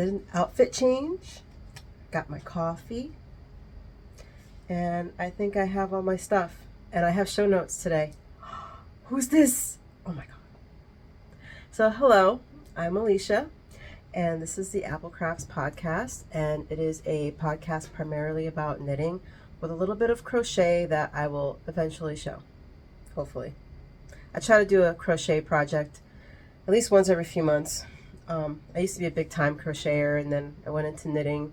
did an outfit change, got my coffee, and I think I have all my stuff. And I have show notes today. Who's this? Oh my God. So hello, I'm Alicia, and this is the APLCrafts podcast, and it is a podcast primarily about knitting with a little bit of crochet that I will eventually show, hopefully. I try to do a crochet project at least once every few months. I used to be a big time crocheter, and then I went into knitting,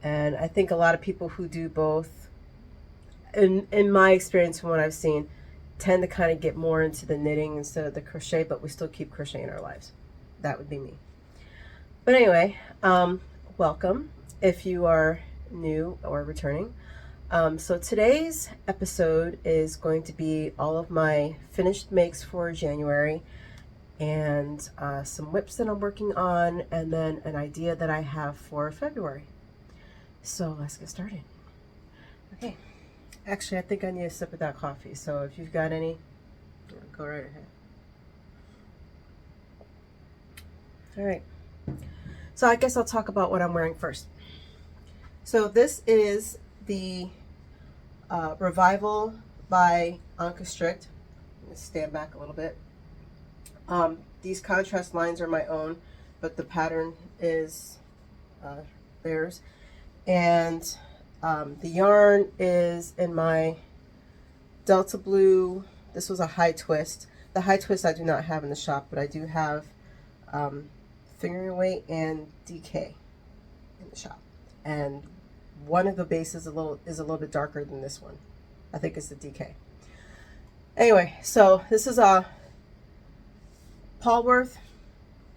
and I think a lot of people who do both, in my experience from what I've seen, tend to kind of get more into the knitting instead of the crochet, but we still keep crocheting our lives. That would be me. But anyway, welcome if you are new or returning. So today's episode is going to be all of my finished makes for January, and some whips that I'm working on, and then an idea that I have for February. So let's get started. Okay. Actually, I think I need a sip of that coffee, so if you've got any, go right ahead. All right. So I guess I'll talk about what I'm wearing first. So this is the Revival by Anka Strict. I'm going to stand back a little bit. These contrast lines are my own, but the pattern is theirs. And the yarn is in my Delta Blue. This was a high twist. The high twist I do not have in the shop, but I do have fingering weight and DK in the shop. And one of the bases is a little bit darker than this one. I think it's the DK. Anyway, so this is a Polworth.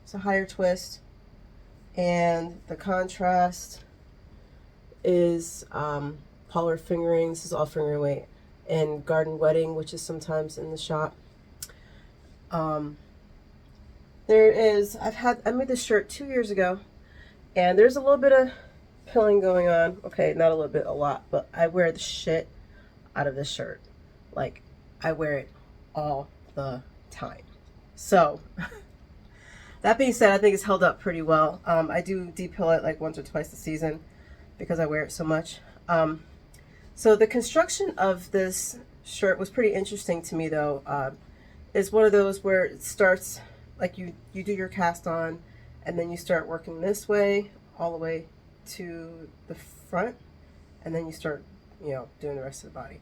It's a higher twist, and the contrast is Polworth fingering. This is all fingering weight, and Garden Wedding, which is sometimes in the shop. I made this shirt 2 years ago, and there's a little bit of pilling going on. Okay, not a little bit, a lot, but I wear the shit out of this shirt. Like, I wear it all the time. So that being said, I think it's held up pretty well. I do de-pill it like once or twice a season because I wear it so much. So the construction of this shirt was pretty interesting to me, though. It's one of those where it starts like you do your cast on, and then you start working this way all the way to the front, and then you start, doing the rest of the body.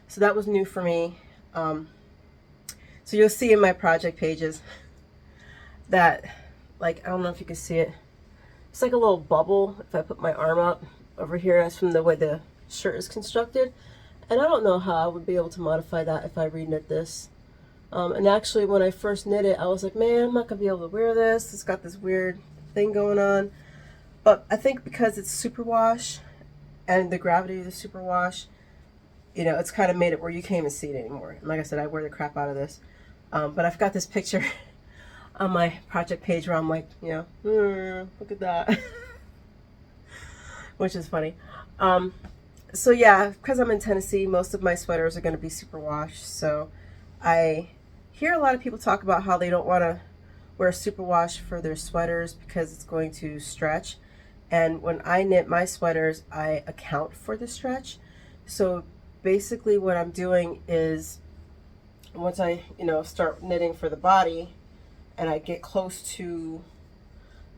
So that was new for me. So you'll see in my project pages that, like, I don't know if you can see it. It's like a little bubble if I put my arm up over here. That's from the way the shirt is constructed. And I don't know how I would be able to modify that if I reknit this. And actually, when I first knit it, I was like, man, I'm not going to be able to wear this. It's got this weird thing going on. But I think because it's superwash and the gravity of the superwash, it's kind of made it where you can't even see it anymore. And like I said, I wear the crap out of this. But I've got this picture on my project page where I'm like, look at that. Which is funny. So yeah, because I'm in Tennessee, most of my sweaters are going to be superwash. So I hear a lot of people talk about how they don't want to wear superwash for their sweaters because it's going to stretch. And when I knit my sweaters, I account for the stretch. So basically what I'm doing is, once I, start knitting for the body and I get close to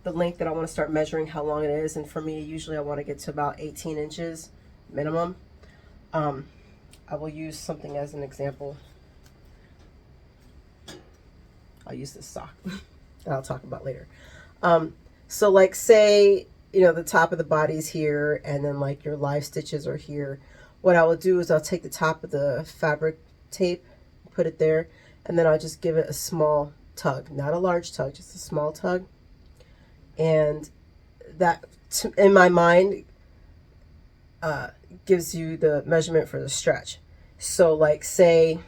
the length that I want to start measuring how long it is, and for me, usually I want to get to about 18 inches minimum. I will use something as an example. I'll use this sock that I'll talk about later. So like say, the top of the body's here, and then like your live stitches are here. What I will do is I'll take the top of the fabric tape, put it there, and then I'll just give it a small tug, not a large tug, just a small tug. And that, in my mind, gives you the measurement for the stretch. So like say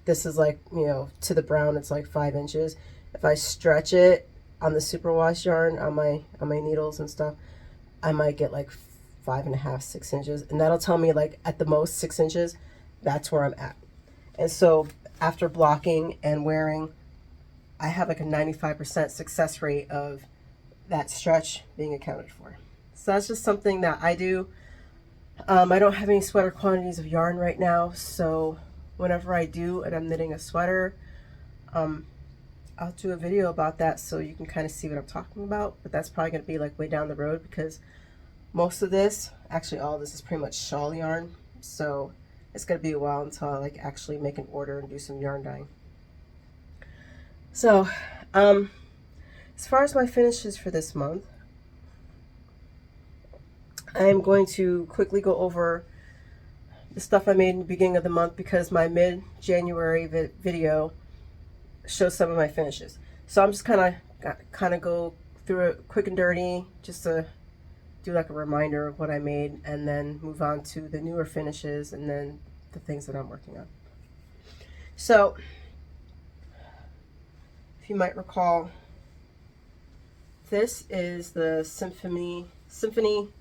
this is like, to the brown, it's like 5 inches. If I stretch it on the superwash yarn on my needles and stuff, I might get like 5.5, 6 inches, and that'll tell me like at the most 6 inches, that's where I'm at. And so after blocking and wearing, I have like a 95% success rate of that stretch being accounted for. So that's just something that I do. I don't have any sweater quantities of yarn right now, so whenever I do and I'm knitting a sweater, I'll do a video about that so you can kind of see what I'm talking about, but that's probably going to be like way down the road because most of this, actually all of this is pretty much shawl yarn, so it's going to be a while until I like actually make an order and do some yarn dyeing. So, as far as my finishes for this month, I'm going to quickly go over the stuff I made in the beginning of the month because my mid-January video shows some of my finishes. So I'm just kind of go through it quick and dirty just to do like a reminder of what I made and then move on to the newer finishes and then the things that I'm working on. So, if you might recall, this is the Sinfonie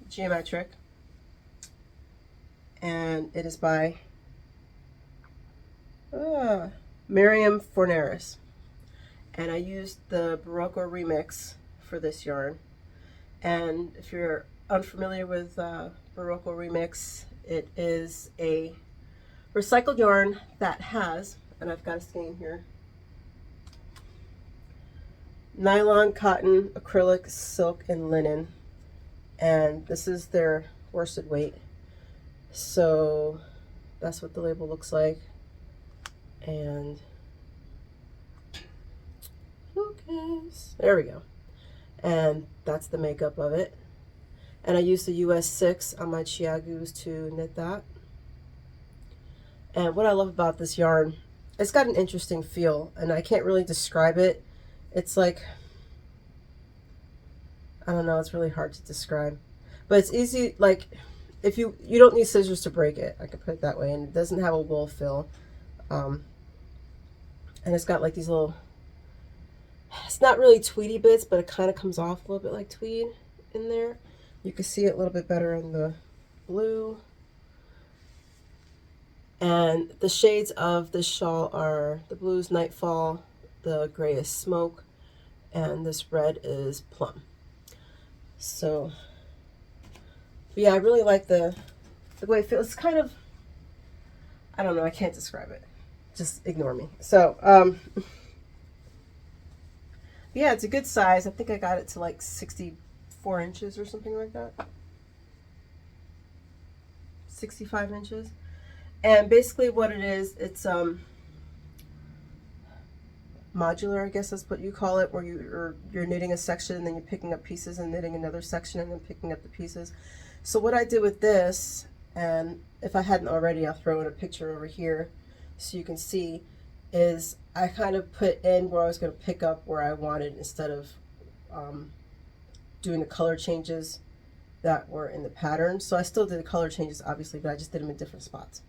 Geometriche, and it is by Miriam Forneris, and I used the Barocco remix for this yarn. And if you're unfamiliar with Barocco remix, it is a recycled yarn that has, and I've got a skein here, nylon, cotton, acrylic, silk, and linen. And this is their worsted weight. So that's what the label looks like. And focus. There we go. And that's the makeup of it. And I used the US 6 on my Chiagus to knit that. And what I love about this yarn, it's got an interesting feel, and I can't really describe it. It's like, I don't know, it's really hard to describe. But it's easy, like, if you don't need scissors to break it, I could put it that way. And it doesn't have a wool fill. And it's got like these little, it's not really tweedy bits, but it kind of comes off a little bit like tweed in there. You can see it a little bit better in the blue. And the shades of this shawl are, the blue is Nightfall, the gray is Smoke, and this red is Plum. So, yeah, I really like the way it feels. It's kind of, I don't know, I can't describe it. Just ignore me. So, yeah, it's a good size. I think I got it to like 64 inches or something like that. 65 inches. And basically what it is, it's modular, I guess that's what you call it, where you're knitting a section and then you're picking up pieces and knitting another section and then picking up the pieces. So what I did with this, and if I hadn't already, I'll throw in a picture over here so you can see, is I kind of put in where I was going to pick up where I wanted instead of doing the color changes that were in the pattern. So I still did the color changes, obviously, but I just did them in different spots.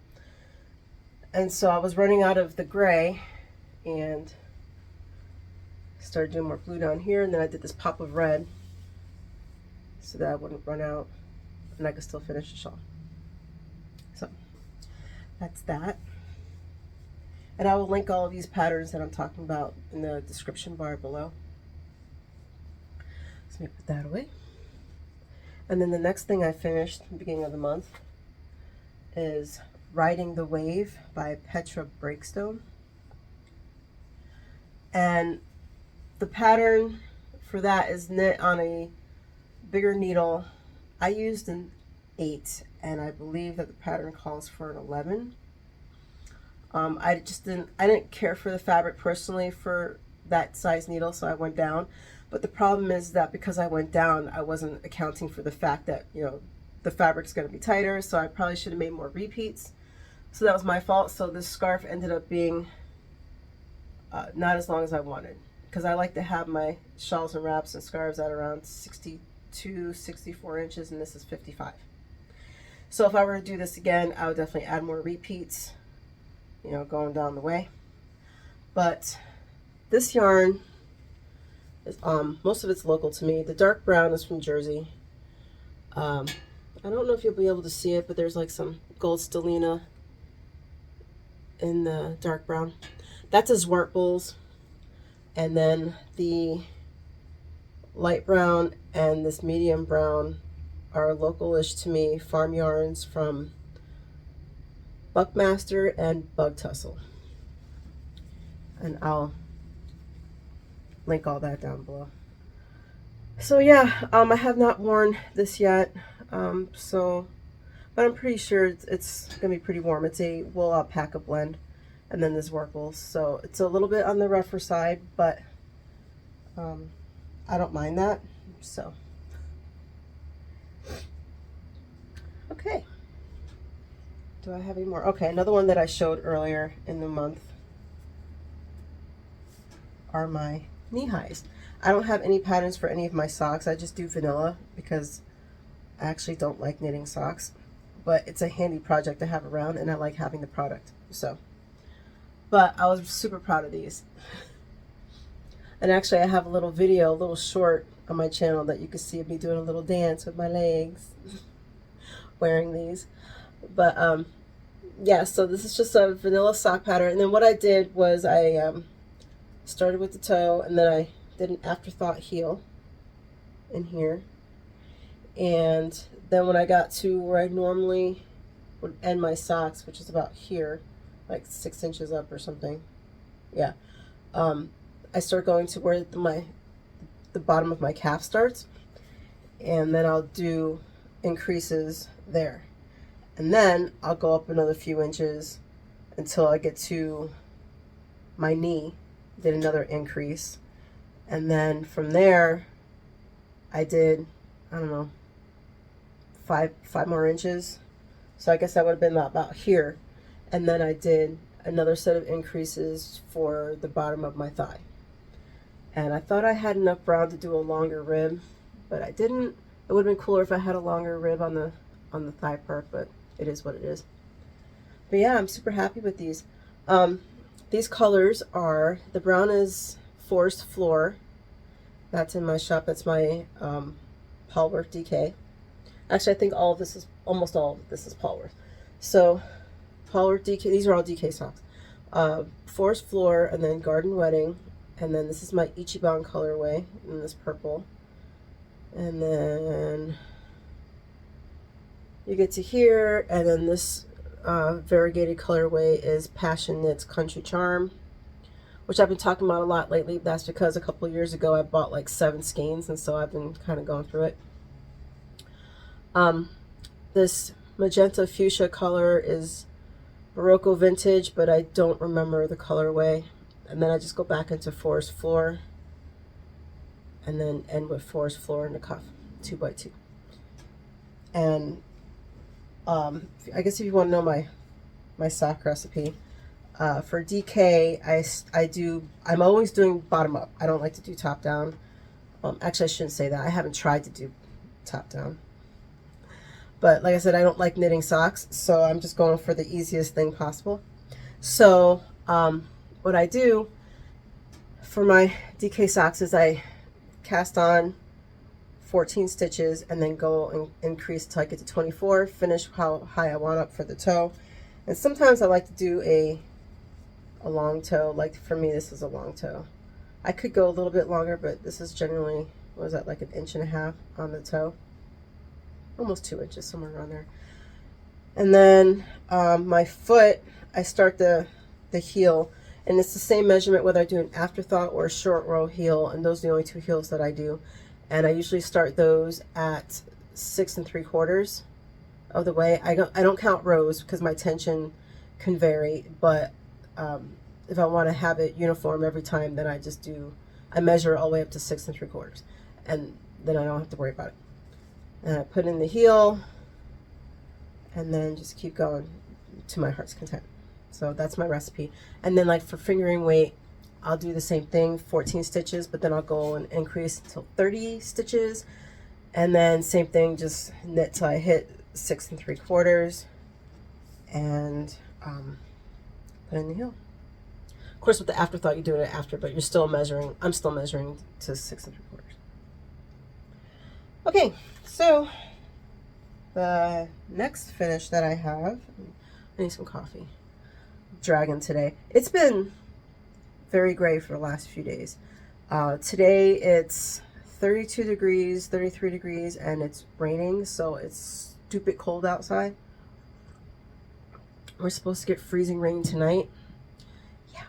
And so I was running out of the gray and started doing more blue down here, and then I did this pop of red so that I wouldn't run out and I could still finish the shawl. So that's that. And I will link all of these patterns that I'm talking about in the description bar below. So let me put that away. And then the next thing I finished at the beginning of the month is Riding the Wave by Petra Breakstone. And the pattern for that is knit on a bigger needle. I used an 8, and I believe that the pattern calls for an 11. I didn't care for the fabric personally for that size needle, so I went down. But the problem is that because I went down, I wasn't accounting for the fact that, you know, the fabric's going to be tighter, so I probably should have made more repeats. So that was my fault. So this scarf ended up being not as long as I wanted, because I like to have my shawls and wraps and scarves at around 62, 64 inches, and this is 55. So if I were to do this again, I would definitely add more repeats, you know, going down the way. But this yarn is most of it's local to me. The dark brown is from Jersey. I don't know if you'll be able to see it, but there's like some gold stellina in the dark brown. That's a Zwart Bulls. And then the light brown and this medium brown are local-ish to me farm yarns from Buckmaster and Bug Tussle. And I'll link all that down below. So yeah, I have not worn this yet, but I'm pretty sure it's gonna be pretty warm. It's a wool alpaca blend, and then this work wool, so it's a little bit on the rougher side, but I don't mind that. So okay, do I have any more? Okay, another one that I showed earlier in the month are my knee highs. I don't have any patterns for any of my socks. I just do vanilla because I actually don't like knitting socks, but it's a handy project to have around and I like having the product. So, but I was super proud of these. And actually I have a little video, a little short on my channel that you can see of me doing a little dance with my legs wearing these. But yeah, so this is just a vanilla sock pattern. And then what I did was I started with the toe, and then I did an afterthought heel in here. And then when I got to where I normally would end my socks, which is about here, like 6 inches up or something, yeah, I start going to where the bottom of my calf starts, and then I'll do increases there, and then I'll go up another few inches until I get to my knee, did another increase, and then from there I did, I don't know, five more inches, so I guess that would have been about here, and then I did another set of increases for the bottom of my thigh. And I thought I had enough brown to do a longer rib, but I didn't. It would have been cooler if I had a longer rib on the thigh part, but it is what it is. But yeah, I'm super happy with these. These colors are, the brown is Forest Floor. That's in my shop. That's my Polworth DK. Actually, I think all of this is, almost all of this is Polworth. So Polworth DK, these are all DK socks. Forest Floor, and then Garden Wedding, and then this is my Ichiban colorway in this purple. And then you get to here, and then this variegated colorway is Passion Knits Country Charm, which I've been talking about a lot lately. That's because a couple of years ago I bought like 7 skeins, and so I've been kind of going through it. This magenta fuchsia color is Barocco Vintage, but I don't remember the colorway. And then I just go back into Forest Floor, and then end with Forest Floor in the cuff, 2x2. And I guess if you want to know my sock recipe, for DK, I'm always doing bottom up. I don't like to do top down. Actually, I shouldn't say that. I haven't tried to do top down. But like I said, I don't like knitting socks, so I'm just going for the easiest thing possible. So what I do for my DK socks is I cast on 14 stitches and then go and increase till I get to 24, finish how high I want up for the toe. And sometimes I like to do a long toe. Like for me, this is a long toe. I could go a little bit longer, but this is generally, what is that, like 1.5 inches on the toe? Almost 2 inches, somewhere around there. And then my foot, I start the heel, and it's the same measurement whether I do an afterthought or a short row heel, and those are the only 2 heels that I do. And I usually start those at 6 3/4 of the way. I don't count rows because my tension can vary, but if I want to have it uniform every time, then I measure all the way up to 6 3/4, and then I don't have to worry about it. And I put in the heel, and then just keep going to my heart's content. So that's my recipe. And then like for fingering weight, I'll do the same thing, 14 stitches, but then I'll go and increase until 30 stitches. And then same thing, just knit till I hit 6 3/4 and put in the heel. Of course, with the afterthought, you do it after, but you're still measuring. I'm still measuring to 6 3/4. Okay, so the next finish that I have, I need some coffee. Dragon today. It's been very gray for the last few days. Today it's 32 degrees, 33 degrees, and it's raining, so it's stupid cold outside. We're supposed to get freezing rain tonight. Yeah.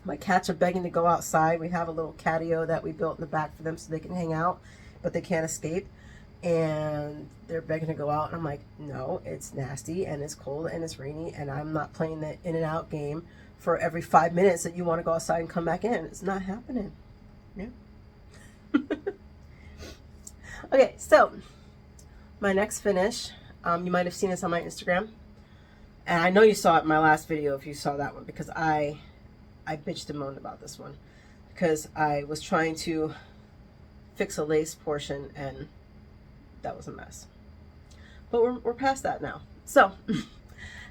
My cats are begging to go outside. We have a little catio that we built in the back for them so they can hang out, but they can't escape. And they're begging to go out. And I'm like, no, it's nasty and it's cold and it's rainy, and I'm not playing the in and out game for every 5 minutes that you want to go outside and come back in. It's not happening. Yeah. Okay, so my next finish, you might have seen this on my Instagram, and I know you saw it in my last video if you saw that one, because I bitched and moaned about this one because I was trying to fix a lace portion and that was a mess. But we're past that now. So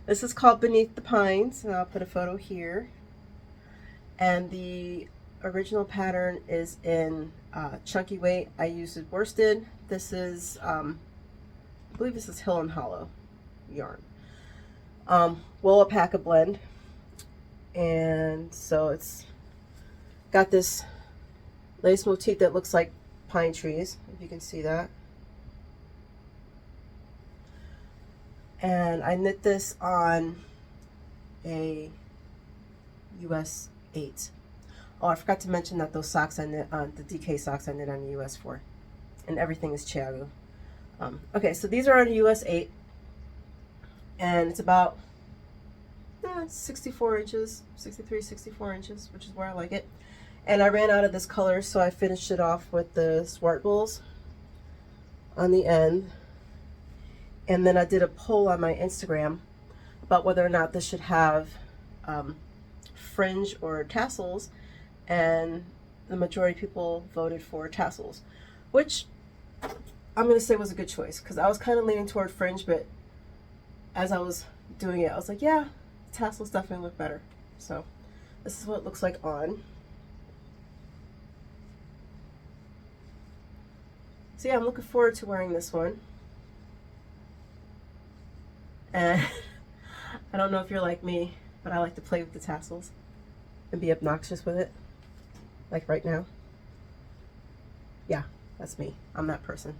this is called Beneath the Pines, and I'll put a photo here. And the original pattern is in chunky weight. I used worsted. This is, I believe this is Hill and Hollow yarn. Wool alpaca blend. And so it's got this lace motif that looks like pine trees, if you can see that. And I knit this on a US 8. Oh, I forgot to mention that those socks I knit on, the DK socks I knit on the US 4. And everything is Chiago. Okay, so these are on a US 8. And it's about 64 inches, 63, 64 inches, which is where I like it. And I ran out of this color, so I finished it off with the swart bulls on the end. And then I did a poll on my Instagram about whether or not this should have fringe or tassels, and the majority of people voted for tassels, which I'm going to say was a good choice, because I was kind of leaning toward fringe, but as I was doing it, I was like, yeah, tassels definitely look better. So this is what it looks like on. So yeah, I'm looking forward to wearing this one. And I don't know if you're like me, but I like to play with the tassels and be obnoxious with it, like right now. Yeah, that's me. I'm that person.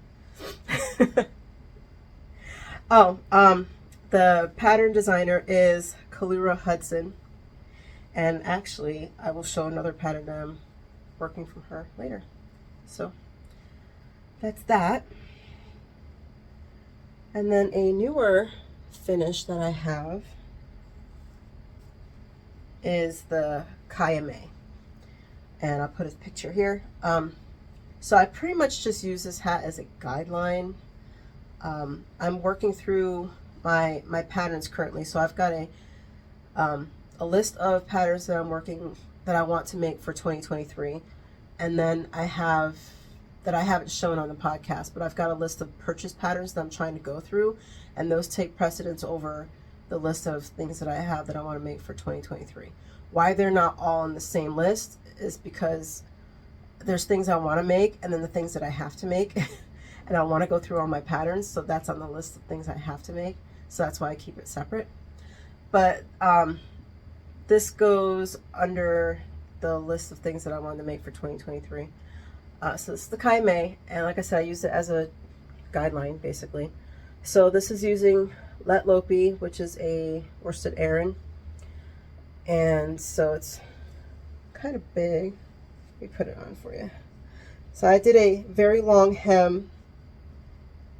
Oh, the pattern designer is Kalura Hudson, and actually I will show another pattern that I'm working from her later. So that's that. And then a newer finish that I have is the Kaiya Mei, and I'll put a picture here. So I pretty much just use this hat as a guideline. I'm working through my patterns currently, so I've got a list of patterns that I want to make for 2023, and then I have that I haven't shown on the podcast, but I've got a list of purchase patterns that I'm trying to go through, and those take precedence over the list of things that I have that I want to make for 2023. Why they're not all on the same list is because there's things I want to make, and then the things that I have to make, and I want to go through all my patterns, so that's on the list of things I have to make, so that's why I keep it separate. But this goes under the list of things that I wanted to make for 2023. So this is the Kaiya Mei, and like I said, I use it as a guideline basically. So this is using Let Lopi, which is a worsted Aran, and so it's kind of big. Let me put it on for you. So I did a very long hem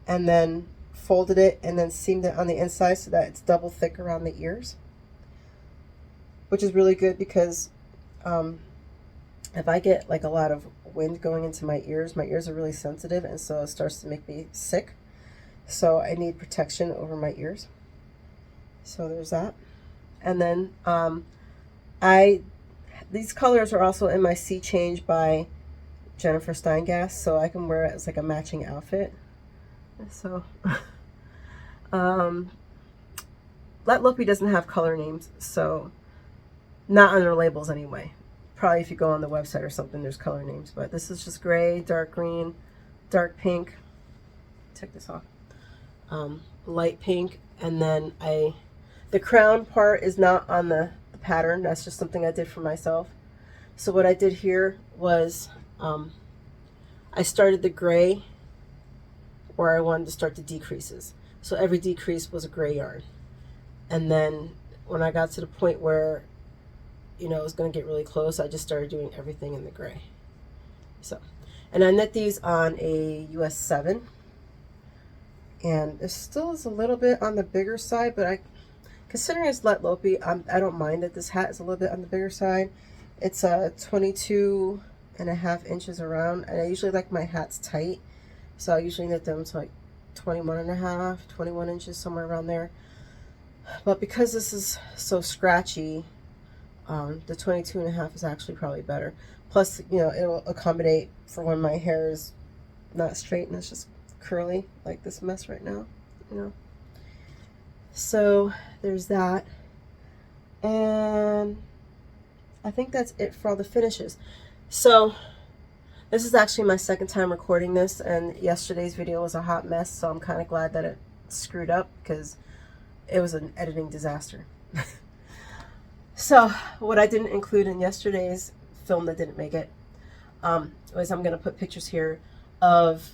and then folded it and then seamed it on the inside so that it's double thick around the ears, which is really good because if I get like a lot of wind going into my ears are really sensitive, and so it starts to make me sick. So I need protection over my ears. So there's that. And then these colors are also in my Sea Change by Jennifer Steingast, so I can wear it as like a matching outfit. So Let Lopi doesn't have color names, so not on their labels anyway. Probably if you go on the website or something, there's color names, but this is just gray, dark green, dark pink. Take this off. Light pink, and then the crown part is not on the pattern. That's just something I did for myself. So what I did here was I started the gray where I wanted to start the decreases. So every decrease was a gray yarn. And then when I got to the point where, you know, it was going to get really close, I just started doing everything in the gray. So, and I knit these on a US 7. And it still is a little bit on the bigger side, but considering it's let lopey, I don't mind that this hat is a little bit on the bigger side. It's 22.5 inches around, and I usually like my hats tight, so I usually knit them to like 21.5, 21 inches, somewhere around there. But because this is so scratchy, the 22.5 is actually probably better. Plus, you know, it'll accommodate for when my hair is not straight and it's just curly like this mess right now, you know. So there's that, and I think that's it for all the finishes. So this is actually my second time recording this, and yesterday's video was a hot mess, so I'm kind of glad that it screwed up because it was an editing disaster. So what I didn't include in yesterday's film that didn't make it was I'm going to put pictures here of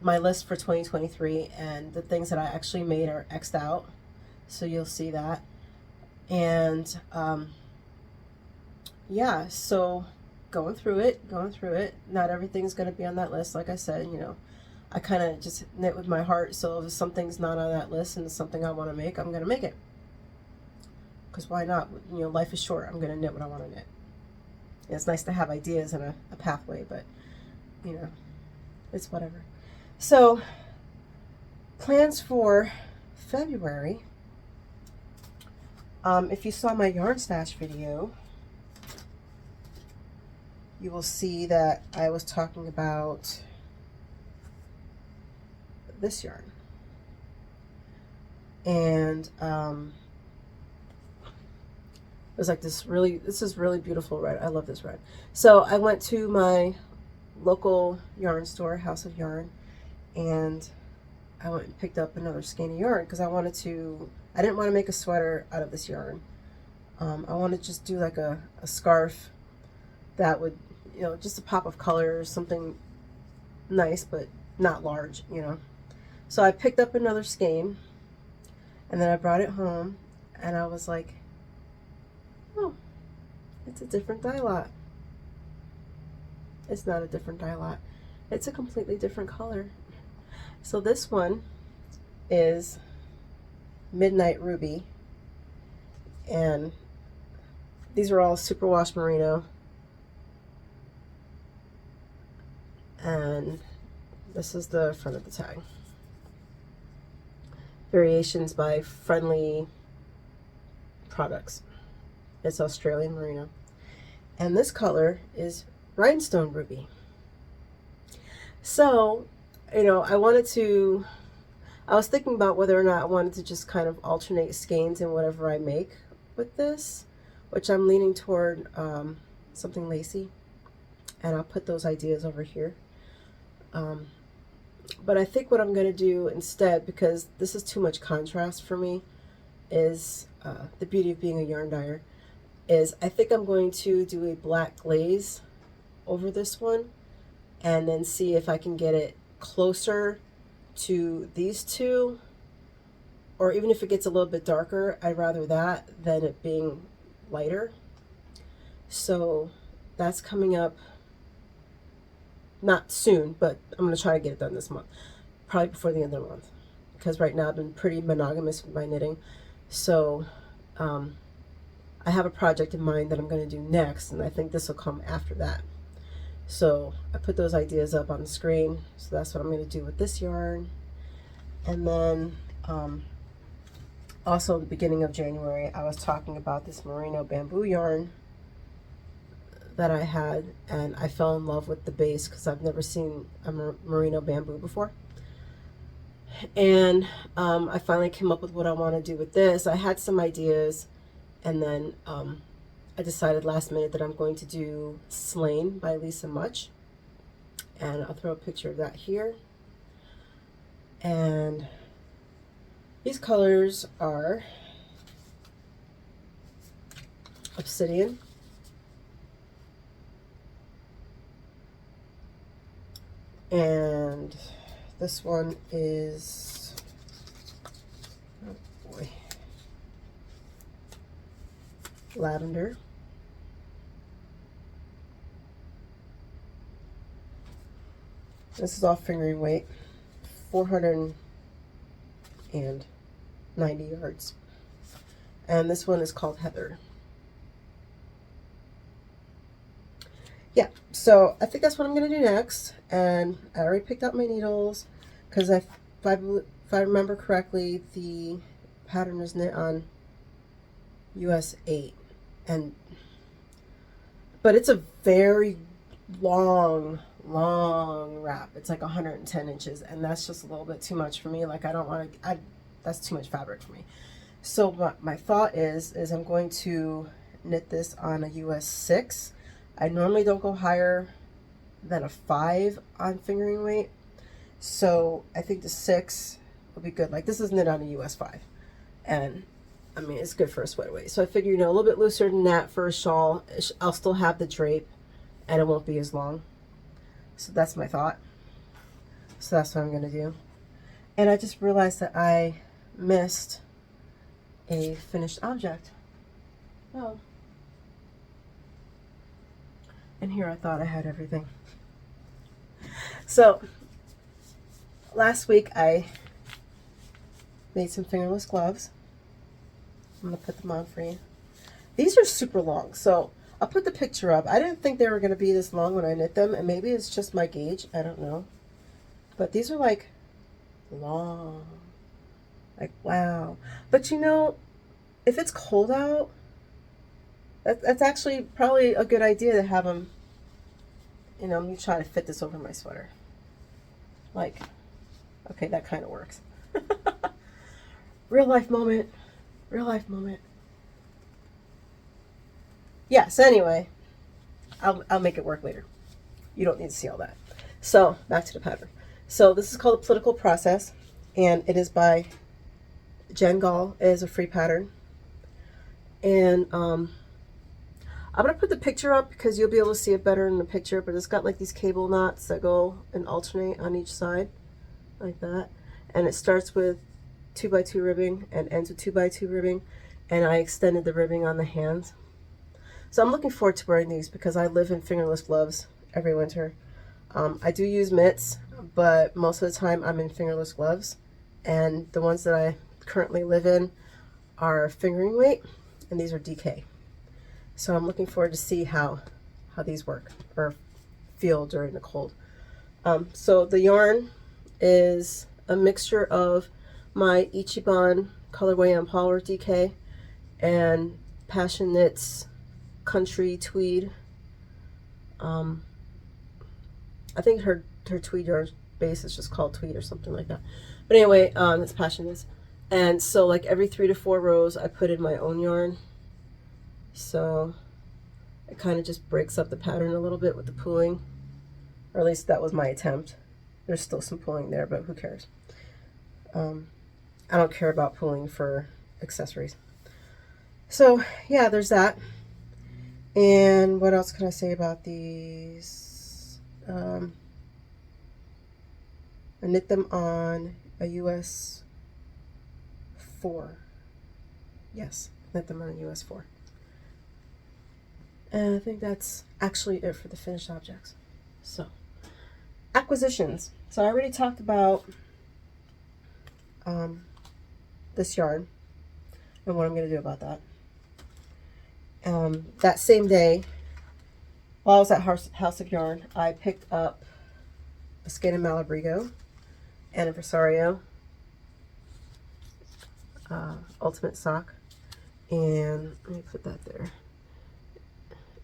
my list for 2023, and the things that I actually made are X'd out, so you'll see that. And yeah, so going through it. Not everything's going to be on that list. Like I said, you know, I kind of just knit with my heart, so if something's not on that list and it's something I want to make, I'm going to make it. Because why not? You know, life is short. I'm going to knit what I want to knit. And it's nice to have ideas and a pathway, but, you know, it's whatever. So, plans for February. If you saw my yarn stash video, you will see that I was talking about this yarn. And it was like this is really beautiful red. I love this red. So I went to my local yarn store, House of Yarn, and I went and picked up another skein of yarn because I didn't want to make a sweater out of this yarn. I want to just do like a scarf that would, you know, just a pop of color, something nice but not large, you know. So I picked up another skein, and then I brought it home, and I was like, oh, it's a different dye lot. It's not a different dye lot. It's a completely different color. So this one is Midnight Ruby, and these are all superwash merino, and this is the front of the tag. Variations by Friendly Products. It's Australian merino. And this color is Rhinestone Ruby. So, you know, I was thinking about whether or not I wanted to just kind of alternate skeins in whatever I make with this, which I'm leaning toward something lacy, and I'll put those ideas over here. But I think what I'm going to do instead, because this is too much contrast for me, is the beauty of being a yarn dyer, is I think I'm going to do a black glaze over this one, and then see if I can get it closer to these two, or even if it gets a little bit darker, I'd rather that than it being lighter. So that's coming up, not soon, but I'm going to try to get it done this month, probably before the end of the month, because right now I've been pretty monogamous with my knitting. So I have a project in mind that I'm going to do next, and I think this will come after that. So I put those ideas up on the screen, so that's what I'm going to do with this yarn. And then also at the beginning of January, I was talking about this merino bamboo yarn that I had, and I fell in love with the base because I've never seen a merino bamboo before. And I finally came up with what I want to do with this. I had some ideas, and then I decided last minute that I'm going to do Slain by Lisa Much, and I'll throw a picture of that here. And these colors are Obsidian, And this one is, oh boy, lavender. This is all fingering weight, 490 yards. And this one is called Heather. Yeah, so I think that's what I'm going to do next. And I already picked out my needles because if I remember correctly, the pattern is knit on US 8. But it's a very long wrap. It's like 110 inches, and that's just a little bit too much for me. Like, I don't want to, that's too much fabric for me. So my thought is I'm going to knit this on a US 6. I normally don't go higher than a 5 on fingering weight. So I think the 6 will be good. Like, this is knit on a US 5. And I mean, it's good for a sweat weight. So I figure, you know, a little bit looser than that for a shawl. I'll still have the drape and it won't be as long. So that's my thought. So that's what I'm going to do. And I just realized that I missed a finished object. Oh. And here I thought I had everything. So last week I made some fingerless gloves. I'm going to put them on for you. These are super long, so I'll put the picture up. I didn't think they were going to be this long when I knit them, and maybe it's just my gauge. I don't know. But these are like long. Like, wow. But you know, if it's cold out, that's actually probably a good idea to have them, you know, let me try to fit this over my sweater. Like, okay, that kind of works. Real life moment. Real life moment. Yes, anyway, I'll make it work later. You don't need to see all that. So, back to the pattern. So, this is called A Political Process, and it is by Jen Gall. It is a free pattern. And I'm going to put the picture up because you'll be able to see it better in the picture, but it's got like these cable knots that go and alternate on each side, like that. And it starts with 2x2 ribbing and ends with 2x2 ribbing, and I extended the ribbing on the hands. So I'm looking forward to wearing these because I live in fingerless gloves every winter. I do use mitts, but most of the time I'm in fingerless gloves, and the ones that I currently live in are fingering weight, and these are DK. So I'm looking forward to see how these work or feel during the cold. So the yarn is a mixture of my Ichiban colorway on Polymer DK and Passion Knits Country Tweed. I think her tweed yarn base is just called Tweed or something like that. But anyway, it's Passion Knits. And so like every 3 to 4 rows I put in my own yarn. So it kind of just breaks up the pattern a little bit with the pooling. Or at least that was my attempt. There's still some pooling there, but who cares? I don't care about pooling for accessories. So yeah, there's that. And what else can I say about these? I knit them on a US 4. Yes, knit them on a US 4. And I think that's actually it for the finished objects. So, acquisitions. So I already talked about this yarn and what I'm going to do about that. That same day, while I was at House of Yarn, I picked up a skein of Malabrigo and a Versario ultimate sock, and let me put that there.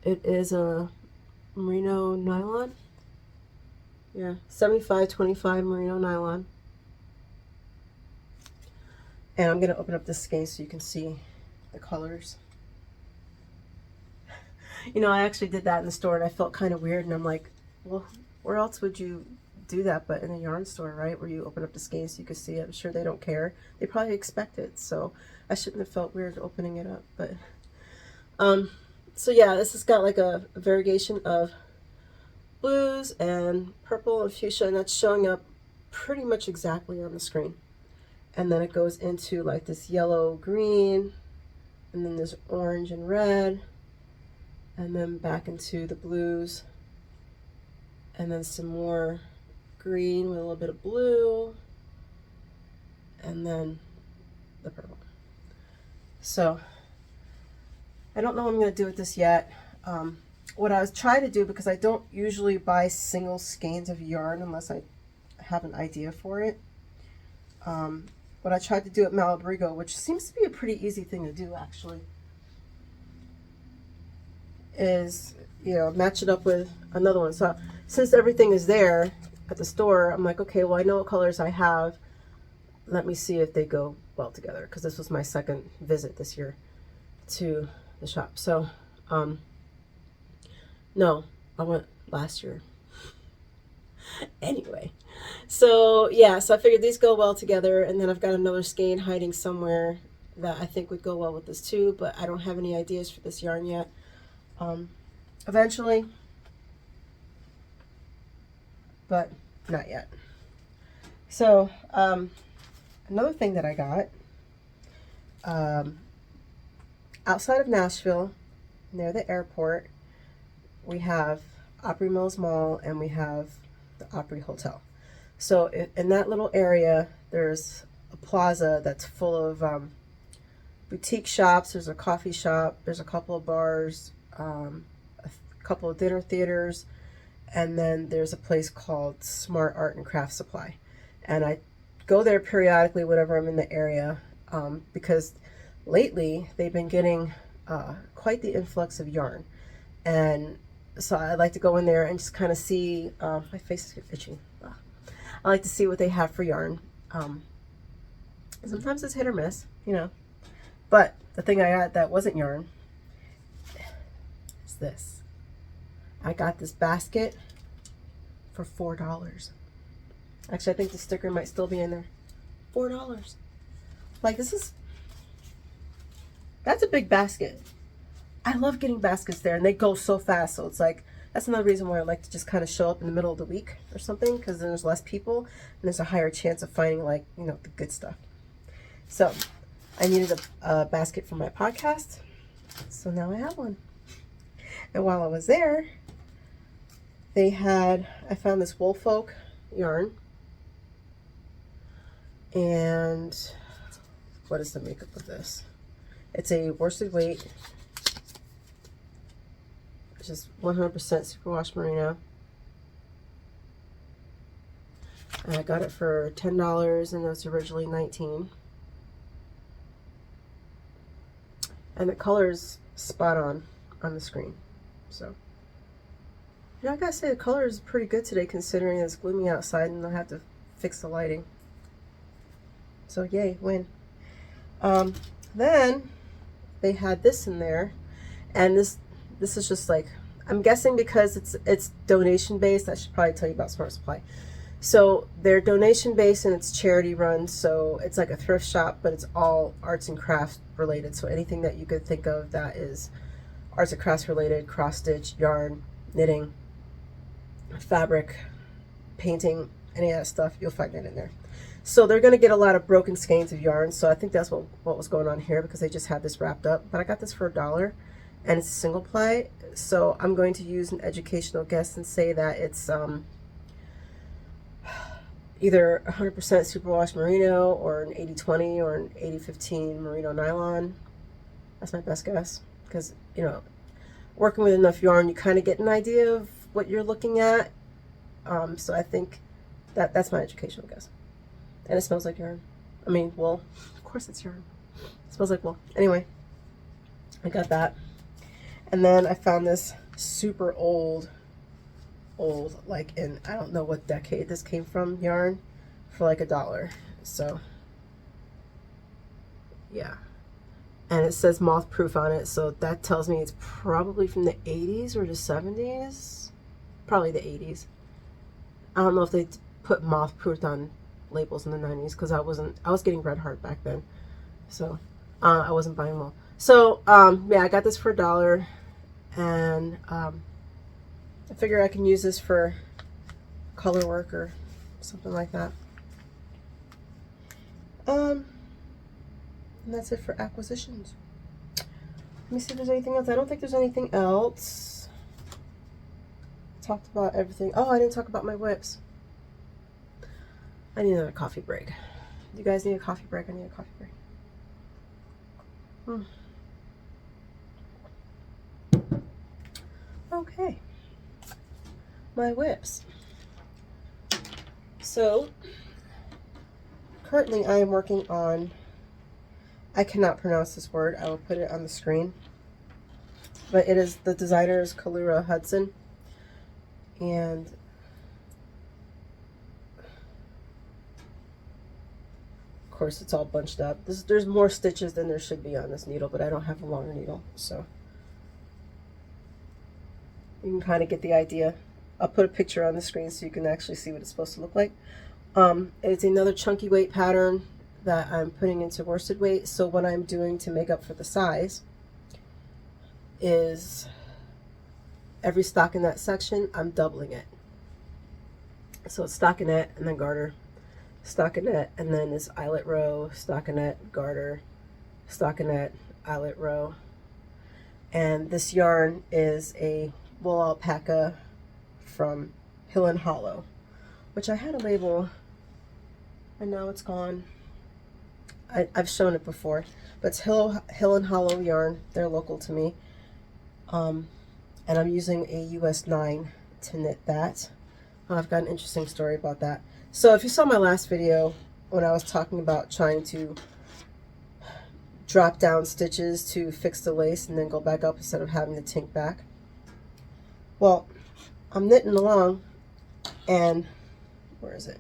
It is a merino nylon. Yeah, 75/25 merino nylon. And I'm going to open up this skein so you can see the colors. You know, I actually did that in the store and I felt kind of weird, and I'm like, well, where else would you do that but in a yarn store, right? Where you open up the skein so you can see it. I'm sure they don't care. They probably expect it, so I shouldn't have felt weird opening it up. But so yeah, this has got like a variegation of blues and purple and fuchsia, and that's showing up pretty much exactly on the screen. And then it goes into like this yellow green, and then there's orange and red, and then back into the blues, and then some more green with a little bit of blue, and then the purple. So I don't know what I'm going to do with this yet. What I was trying to do, because I don't usually buy single skeins of yarn unless I have an idea for it. What I tried to do at Malabrigo, which seems to be a pretty easy thing to do actually, is, you know, match it up with another one. So since everything is there at the store, I'm like, okay, well, I know what colors I have. Let me see if they go well together, because this was my second visit this year to the shop. So no, I went last year. Anyway, so yeah, so I figured these go well together, and then I've got another skein hiding somewhere that I think would go well with this too, but I don't have any ideas for this yarn yet. Eventually, but not yet. So another thing that I got, outside of Nashville, near the airport, we have Opry Mills Mall and we have the Opry Hotel. So in that little area, there's a plaza that's full of boutique shops. There's a coffee shop, there's a couple of bars, a couple of dinner theaters, and then there's a place called Smart Art and Craft Supply. And I go there periodically whenever I'm in the area, because lately they've been getting quite the influx of yarn. And so I like to go in there and just kind of see, my face is itchy. I like to see what they have for yarn. Sometimes it's hit or miss, you know. But the thing I got that wasn't yarn is this. I got this basket for $4. Actually, I think the sticker might still be in there. $4. Like, that's a big basket. I love getting baskets there, and they go so fast. So it's like, that's another reason why I like to just kind of show up in the middle of the week or something, because then there's less people and there's a higher chance of finding, like, you know, the good stuff. So I needed a basket for my podcast, so now I have one. And while I was there, I found this Woolfolk yarn. And what is the makeup of this? It's a worsted weight, which is 100% superwash merino. And I got it for $10, and it was originally $19. And the color's spot on the screen. So, you know, I gotta say the color is pretty good today, considering it's gloomy outside and I have to fix the lighting. So yay, win. Then they had this in there, and this is just like, I'm guessing because it's donation based. I should probably tell you about Smart Supply. So they're donation based and it's charity run, so it's like a thrift shop, but it's all arts and crafts related. So anything that you could think of that is arts and crafts related, cross stitch, yarn, knitting, fabric, painting, any of that stuff, you'll find it in there. So they're going to get a lot of broken skeins of yarn. So I think that's what was going on here, because they just had this wrapped up. But I got this for $1, and it's a single ply. So I'm going to use an educational guess and say that it's either 100% superwash merino, or an 80-20, or an 80-15 merino nylon. That's my best guess, because, you know, working with enough yarn, you kind of get an idea of what you're looking at. So I think that's my educational guess. And it smells like yarn. I mean, wool. Of course it's yarn. It smells like wool. Anyway, I got that. And then I found this super old, like in, I don't know what decade this came from, yarn, for like $1. So, yeah. And it says moth proof on it, so that tells me it's probably from the 80s or the 70s. Probably the 80s. I don't know if they put moth proof on labels in the 90s, because I was getting Red Heart back then, so I wasn't buying wool. So yeah, I got this for $1, and I I figure I can use this for color work or something like that. And that's it for acquisitions. Let me see if there's anything else. I don't think there's anything else. Talked about everything. Oh, I didn't talk about my whips. I need another coffee break. You guys need a coffee break? I need a coffee break. Okay. My whips. So, currently I am working on, I cannot pronounce this word. I will put it on the screen. But it is, the designer is Kalura Hudson. And of course it's all bunched up. There's more stitches than there should be on this needle, but I don't have a longer needle, so you can kind of get the idea. I'll put a picture on the screen so you can actually see what it's supposed to look like. It's another chunky weight pattern that I'm putting into worsted weight. So what I'm doing to make up for the size is every stockinette section, I'm doubling it. So it's stockinette and then garter, stockinette, and then this eyelet row, stockinette, garter, stockinette, eyelet row. And this yarn is a wool alpaca from Hill and Hollow, which I had a label and now it's gone. I've shown it before, but it's Hill and Hollow yarn. They're local to me. And I'm using a US 9 to knit that. I've got an interesting story about that. So if you saw my last video when I was talking about trying to drop down stitches to fix the lace and then go back up instead of having to tink back. Well, I'm knitting along and where is it?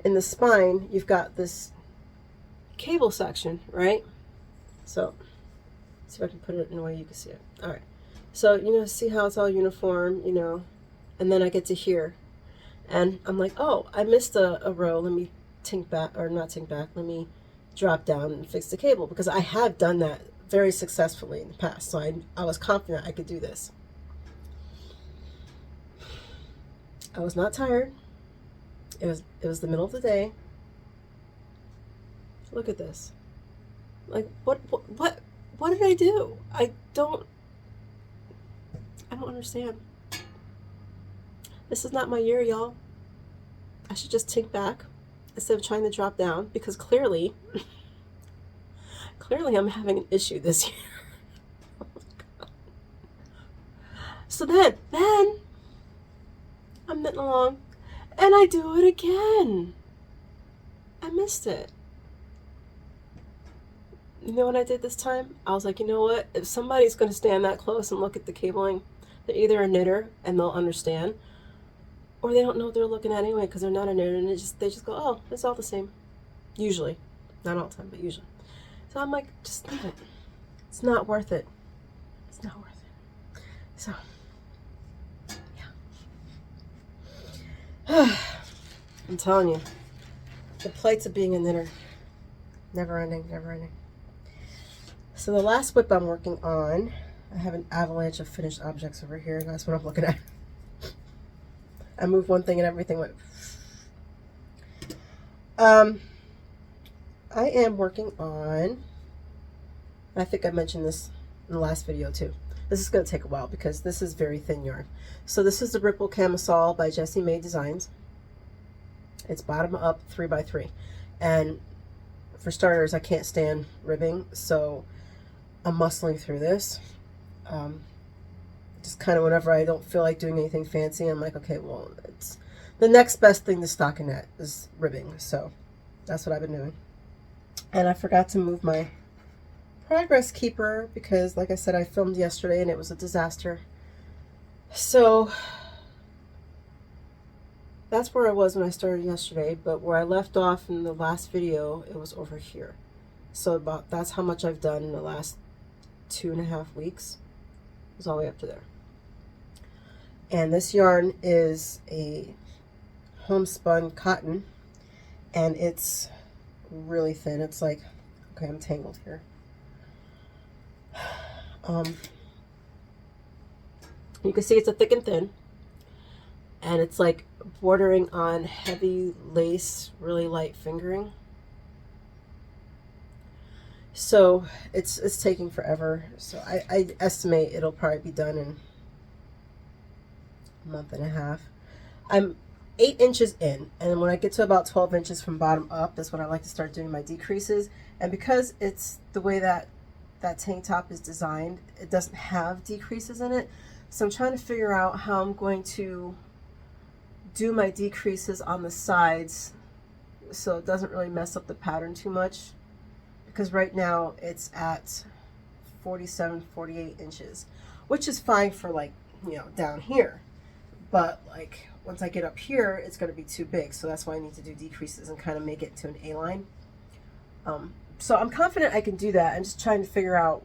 In the spine, you've got this cable section, right? So, see if I can put it in a way you can see it. All right. So, you know, see how it's all uniform, you know, and then I get to here and I'm like, oh, I missed a row. Let me tink back, or not tink back. Let me drop down and fix the cable, because I have done that very successfully in the past. So I was confident I could do this. I was not tired. It was the middle of the day. Look at this. Like, what did I do? I don't understand. This is not my year, y'all. I should just tink back instead of trying to drop down, because clearly I'm having an issue this year. Oh my God. So then I'm knitting along and I do it again. I missed it. You know what I did this time? I was like, you know what? If somebody's going to stand that close and look at the cabling, they're either a knitter and they'll understand, or they don't know what they're looking at anyway because they're not a knitter, and they just go, oh, it's all the same. Usually. Not all the time, but usually. So I'm like, just leave it. It's not worth it. It's not worth it. So, yeah. I'm telling you, the plights of being a knitter. Never ending, never ending. So the last whip I'm working on, I have an avalanche of finished objects over here, and that's what I'm looking at. I moved one thing and everything went. I am working on, I think I mentioned this in the last video too. This is going to take a while because this is very thin yarn. So this is the Ripple Camisole by Kaiya Mei Designs. It's bottom up 3x3. And for starters, I can't stand ribbing, so I'm muscling through this. Just kind of whenever I don't feel like doing anything fancy, I'm like, okay, well, it's the next best thing to stockinette is ribbing. So that's what I've been doing. And I forgot to move my progress keeper because, like I said, I filmed yesterday and it was a disaster. So that's where I was when I started yesterday, but where I left off in the last video, it was over here. So that's how much I've done in the last 2.5 weeks. It was all the way up to there. And this yarn is a homespun cotton, and it's really thin. It's like, okay, I'm tangled here. You can see it's a thick and thin. and it's like bordering on heavy lace, really light fingering. So it's taking forever. So I estimate it'll probably be done in a month and a half. I'm 8 inches in, and when I get to about 12 inches from bottom up, that's when I like to start doing my decreases. And because it's the way that tank top is designed, it doesn't have decreases in it. So I'm trying to figure out how I'm going to do my decreases on the sides so it doesn't really mess up the pattern too much. Because right now it's at 47, 48 inches, which is fine for, like, you know, down here. But like once I get up here, it's going to be too big. So that's why I need to do decreases and kind of make it to an A-line. So I'm confident I can do that. I'm just trying to figure out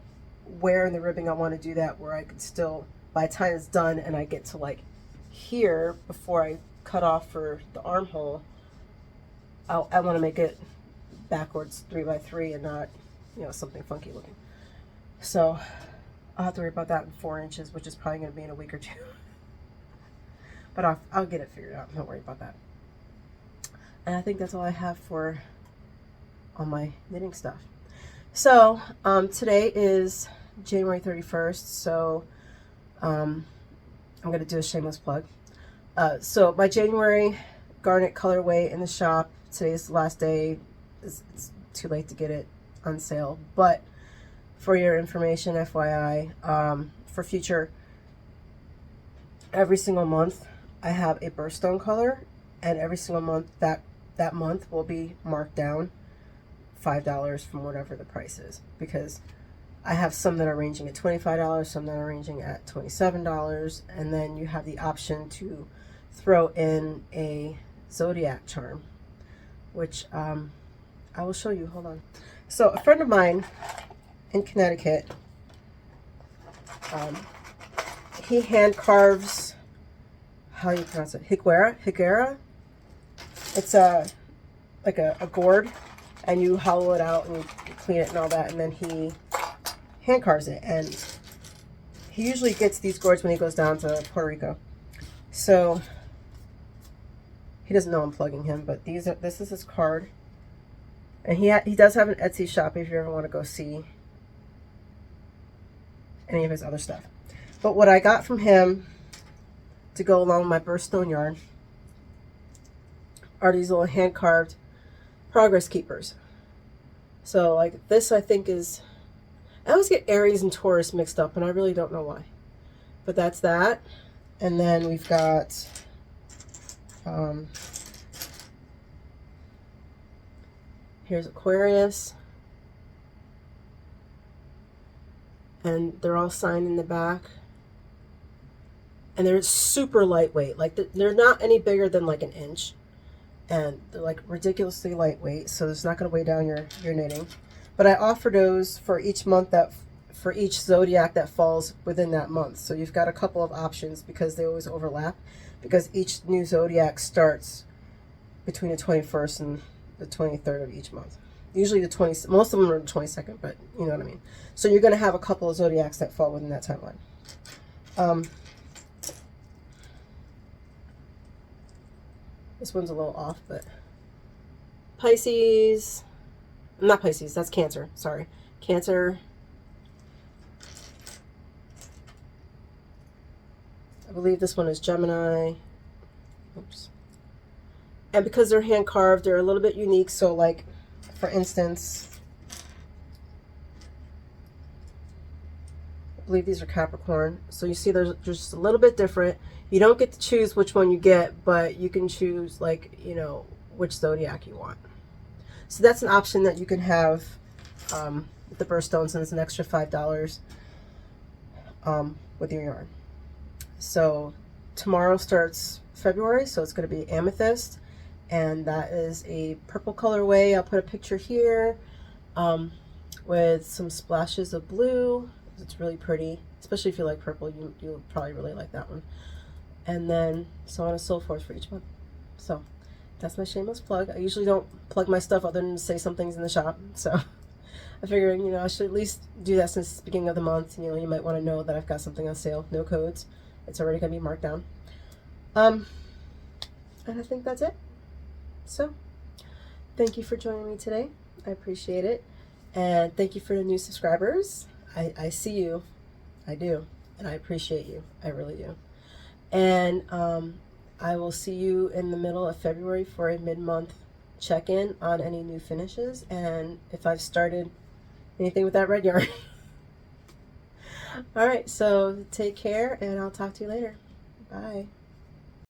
where in the ribbing I want to do that, where I could still, by the time it's done and I get to like here before I cut off for the armhole, I want to make it backwards 3x3 and not, you know, something funky looking. So I'll have to worry about that in 4 inches, which is probably going to be in a week or two. But I'll get it figured out. Don't worry about that. And I think that's all I have for all my knitting stuff. So today is January 31st. So I'm going to do a shameless plug. So my January garnet colorway in the shop, today's the last day. It's too late to get it on sale. But for your information, FYI, for future, every single month I have a birthstone color, and every single month that month will be marked down $5 from whatever the price is, because I have some that are ranging at $25, some that are ranging at $27, and then you have the option to throw in a zodiac charm, which I will show you. Hold on. So a friend of mine in Connecticut, he hand carves, how do you pronounce it? Higuera. It's like a gourd, and you hollow it out and you clean it and all that, and then he hand carves it. And he usually gets these gourds when he goes down to Puerto Rico. So he doesn't know I'm plugging him, but this is his card. And he does have an Etsy shop if you ever want to go see any of his other stuff. But what I got from him to go along with my birthstone yarn are these little hand carved progress keepers. So like this, I think is, I always get Aries and Taurus mixed up, and I really don't know why. But that's that. And then we've got here's Aquarius, and they're all signed in the back, and they're super lightweight. Like they're not any bigger than like an inch, and they're like ridiculously lightweight, so it's not going to weigh down your knitting. But I offer those for each month, for each zodiac that falls within that month. So you've got a couple of options because they always overlap, because each new zodiac starts between the 21st and the 23rd of each month. Usually the 20th, most of them are the 22nd, but you know what I mean. So you're going to have a couple of zodiacs that fall within that timeline. This one's a little off, but Pisces, not Pisces, that's Cancer, sorry. Cancer. I believe this one is Gemini. Oops. And because they're hand carved, they're a little bit unique. So like, for instance, I believe these are Capricorn. So you see they're just a little bit different. You don't get to choose which one you get, but you can choose, like, you know, which zodiac you want. So that's an option that you can have with the birthstones, and it's an extra $5 with your yarn. So tomorrow starts February, so it's going to be Amethyst, and that is a purple colorway. I'll put a picture here with some splashes of blue. It's really pretty, especially if you like purple. You'll probably really like that one. And then so on and so forth for each month. So that's my shameless plug. I usually don't plug my stuff other than to say something's in the shop. So I figured, you know, I should at least do that since the beginning of the month. You know, you might want to know that I've got something on sale. No codes. It's already going to be marked down. And I think that's it. So thank you for joining me today. I appreciate it. And thank you for the new subscribers. I see you. I do. And I appreciate you. I really do. And I will see you in the middle of February for a mid-month check-in on any new finishes and if I've started anything with that red yarn. All right, so take care and I'll talk to you later. Bye.